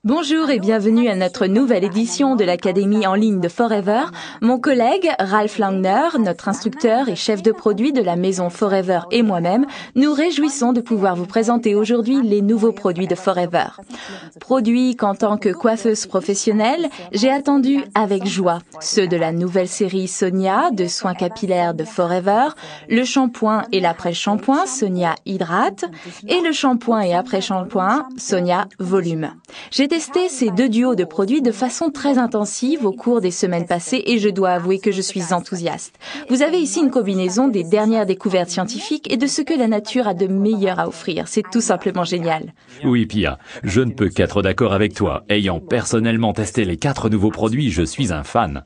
Bonjour et bienvenue à notre nouvelle édition de l'Académie en ligne de Forever. Mon collègue Ralph Langner, notre instructeur et chef de produit de la maison Forever et moi-même, nous réjouissons de pouvoir vous présenter aujourd'hui les nouveaux produits de Forever. Produits qu'en tant que coiffeuse professionnelle, j'ai attendu avec joie. Ceux de la nouvelle série Sonia de soins capillaires de Forever, le shampoing et l'après-shampoing Sonia Hydrate et le shampoing et après-shampoing Sonia Volume. J'ai testé ces deux duos de produits de façon très intensive au cours des semaines passées et je dois avouer que je suis enthousiaste. Vous avez ici une combinaison des dernières découvertes scientifiques et de ce que la nature a de meilleur à offrir. C'est tout simplement génial. Oui, Pia, je ne peux qu'être d'accord avec toi. Ayant personnellement testé les 4 nouveaux produits, je suis un fan.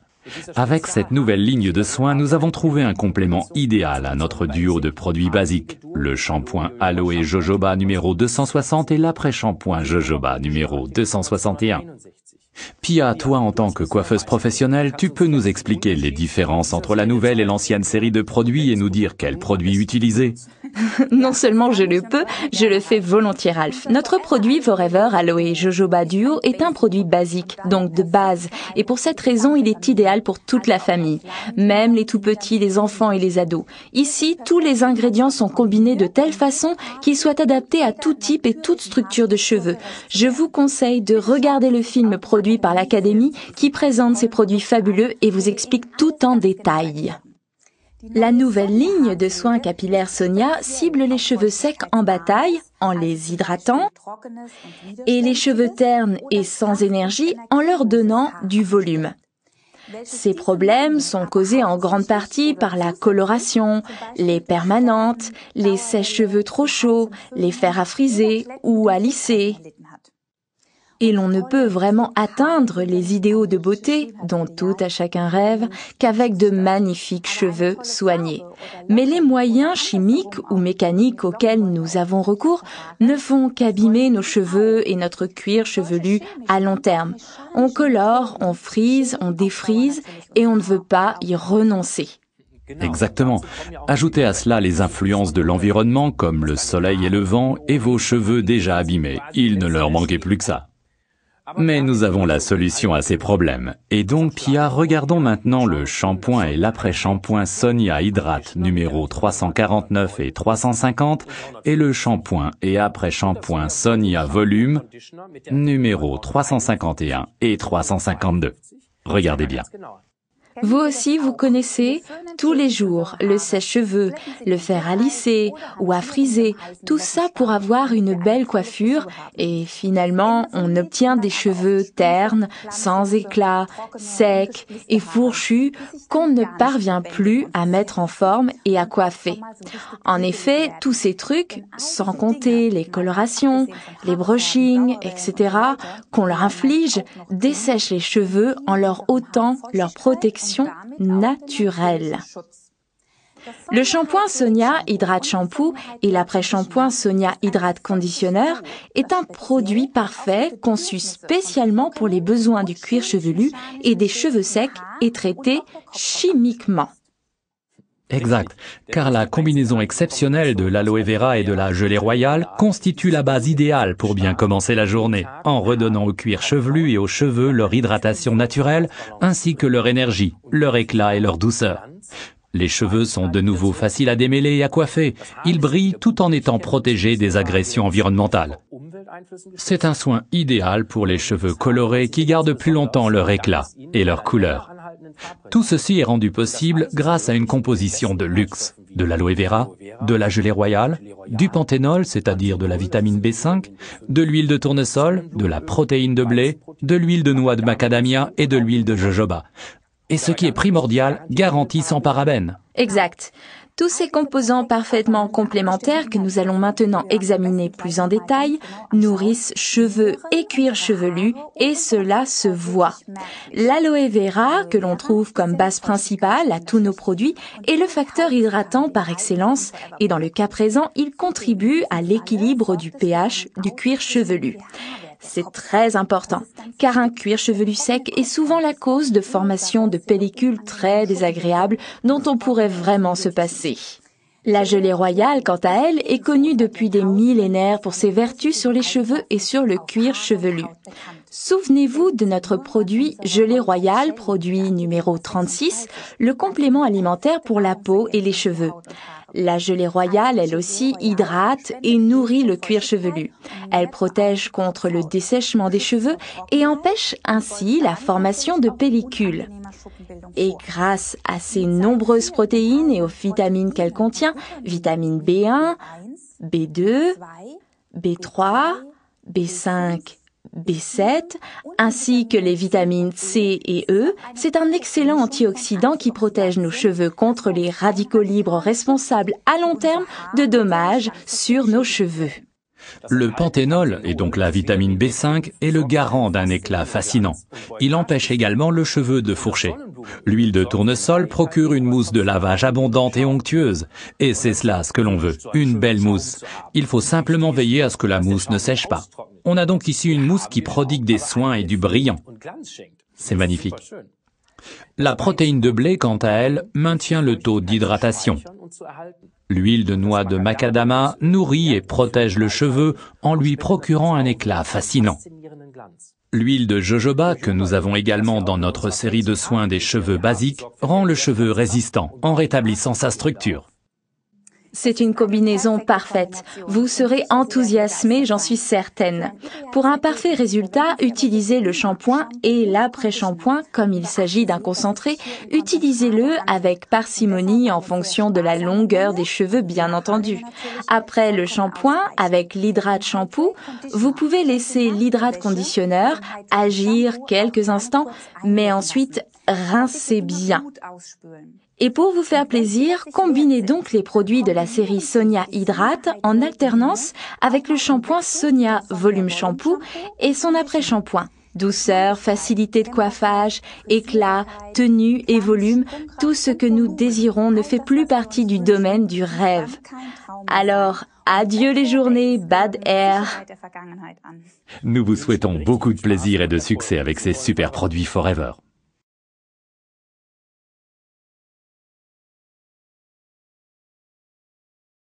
Avec cette nouvelle ligne de soins, nous avons trouvé un complément idéal à notre duo de produits basiques. Le shampoing Aloe Jojoba numéro 260 et l'après-shampoing Jojoba numéro 261. Pia, toi en tant que coiffeuse professionnelle, tu peux nous expliquer les différences entre la nouvelle et l'ancienne série de produits et nous dire quels produits utiliser? Non seulement je le peux, je le fais volontiers, Ralph. Notre produit Forever Aloe Jojoba Duo est un produit basique, donc de base. Et pour cette raison, il est idéal pour toute la famille, même les tout petits, les enfants et les ados. Ici, tous les ingrédients sont combinés de telle façon qu'ils soient adaptés à tout type et toute structure de cheveux. Je vous conseille de regarder le film produit par l'Académie qui présente ces produits fabuleux et vous explique tout en détail. La nouvelle ligne de soins capillaires Sonia cible les cheveux secs en bataille en les hydratant et les cheveux ternes et sans énergie en leur donnant du volume. Ces problèmes sont causés en grande partie par la coloration, les permanentes, les sèche-cheveux trop chauds, les fers à friser ou à lisser. Et l'on ne peut vraiment atteindre les idéaux de beauté, dont tout à chacun rêve, qu'avec de magnifiques cheveux soignés. Mais les moyens chimiques ou mécaniques auxquels nous avons recours ne font qu'abîmer nos cheveux et notre cuir chevelu à long terme. On colore, on frise, on défrise et on ne veut pas y renoncer. Exactement. Ajoutez à cela les influences de l'environnement comme le soleil et le vent et vos cheveux déjà abîmés. Il ne leur manquait plus que ça. Mais nous avons la solution à ces problèmes. Et donc, Pia, regardons maintenant le shampoing et l'après-shampoing Sonia Hydrate numéro 349 et 350 et le shampoing et après-shampoing Sonia Volume numéro 351 et 352. Regardez bien. Vous aussi, vous connaissez tous les jours le sèche-cheveux, le fer à lisser ou à friser, tout ça pour avoir une belle coiffure et finalement on obtient des cheveux ternes, sans éclat, secs et fourchus qu'on ne parvient plus à mettre en forme et à coiffer. En effet, tous ces trucs, sans compter les colorations, les brushings, etc., qu'on leur inflige, dessèchent les cheveux en leur ôtant leur protection naturelle. Le shampoing Sonia Hydrate Shampoo et l'après-shampoing Sonia Hydrate Conditioner est un produit parfait conçu spécialement pour les besoins du cuir chevelu et des cheveux secs et traité chimiquement. Exact, car la combinaison exceptionnelle de l'aloe vera et de la gelée royale constitue la base idéale pour bien commencer la journée, en redonnant au cuir chevelu et aux cheveux leur hydratation naturelle, ainsi que leur énergie, leur éclat et leur douceur. Les cheveux sont de nouveau faciles à démêler et à coiffer. Ils brillent tout en étant protégés des agressions environnementales. C'est un soin idéal pour les cheveux colorés qui gardent plus longtemps leur éclat et leur couleur. Tout ceci est rendu possible grâce à une composition de luxe, de l'aloe vera, de la gelée royale, du panthénol, c'est-à-dire de la vitamine B5, de l'huile de tournesol, de la protéine de blé, de l'huile de noix de macadamia et de l'huile de jojoba. Et ce qui est primordial, garanti sans parabènes. Exact. Tous ces composants parfaitement complémentaires que nous allons maintenant examiner plus en détail nourrissent cheveux et cuir chevelu et cela se voit. L'aloe vera, que l'on trouve comme base principale à tous nos produits, est le facteur hydratant par excellence et dans le cas présent, il contribue à l'équilibre du pH du cuir chevelu. C'est très important, car un cuir chevelu sec est souvent la cause de formation de pellicules très désagréables dont on pourrait vraiment se passer. La gelée royale, quant à elle, est connue depuis des millénaires pour ses vertus sur les cheveux et sur le cuir chevelu. Souvenez-vous de notre produit Gelée Royale, produit numéro 36, le complément alimentaire pour la peau et les cheveux. La gelée royale, elle aussi, hydrate et nourrit le cuir chevelu. Elle protège contre le dessèchement des cheveux et empêche ainsi la formation de pellicules. Et grâce à ses nombreuses protéines et aux vitamines qu'elle contient, vitamine B1, B2, B3, B5, B7, ainsi que les vitamines C et E, c'est un excellent antioxydant qui protège nos cheveux contre les radicaux libres responsables à long terme de dommages sur nos cheveux. Le panthénol, et donc la vitamine B5, est le garant d'un éclat fascinant. Il empêche également le cheveu de fourcher. L'huile de tournesol procure une mousse de lavage abondante et onctueuse. Et c'est cela ce que l'on veut, une belle mousse. Il faut simplement veiller à ce que la mousse ne sèche pas. On a donc ici une mousse qui prodigue des soins et du brillant. C'est magnifique. La protéine de blé, quant à elle, maintient le taux d'hydratation. L'huile de noix de macadamia nourrit et protège le cheveu en lui procurant un éclat fascinant. L'huile de jojoba, que nous avons également dans notre série de soins des cheveux basiques, rend le cheveu résistant en rétablissant sa structure. C'est une combinaison parfaite. Vous serez enthousiasmés, j'en suis certaine. Pour un parfait résultat, utilisez le shampoing et l'après-shampoing comme il s'agit d'un concentré. Utilisez-le avec parcimonie en fonction de la longueur des cheveux, bien entendu. Après le shampoing, avec l'hydrate shampoo, vous pouvez laisser l'hydrate conditionneur agir quelques instants, mais ensuite rincez bien. Et pour vous faire plaisir, combinez donc les produits de la série Sonia Hydrate en alternance avec le shampoing Sonia Volume Shampoo et son après-shampoing. Douceur, facilité de coiffage, éclat, tenue et volume, tout ce que nous désirons ne fait plus partie du domaine du rêve. Alors, adieu les journées bad air. Nous vous souhaitons beaucoup de plaisir et de succès avec ces super produits Forever.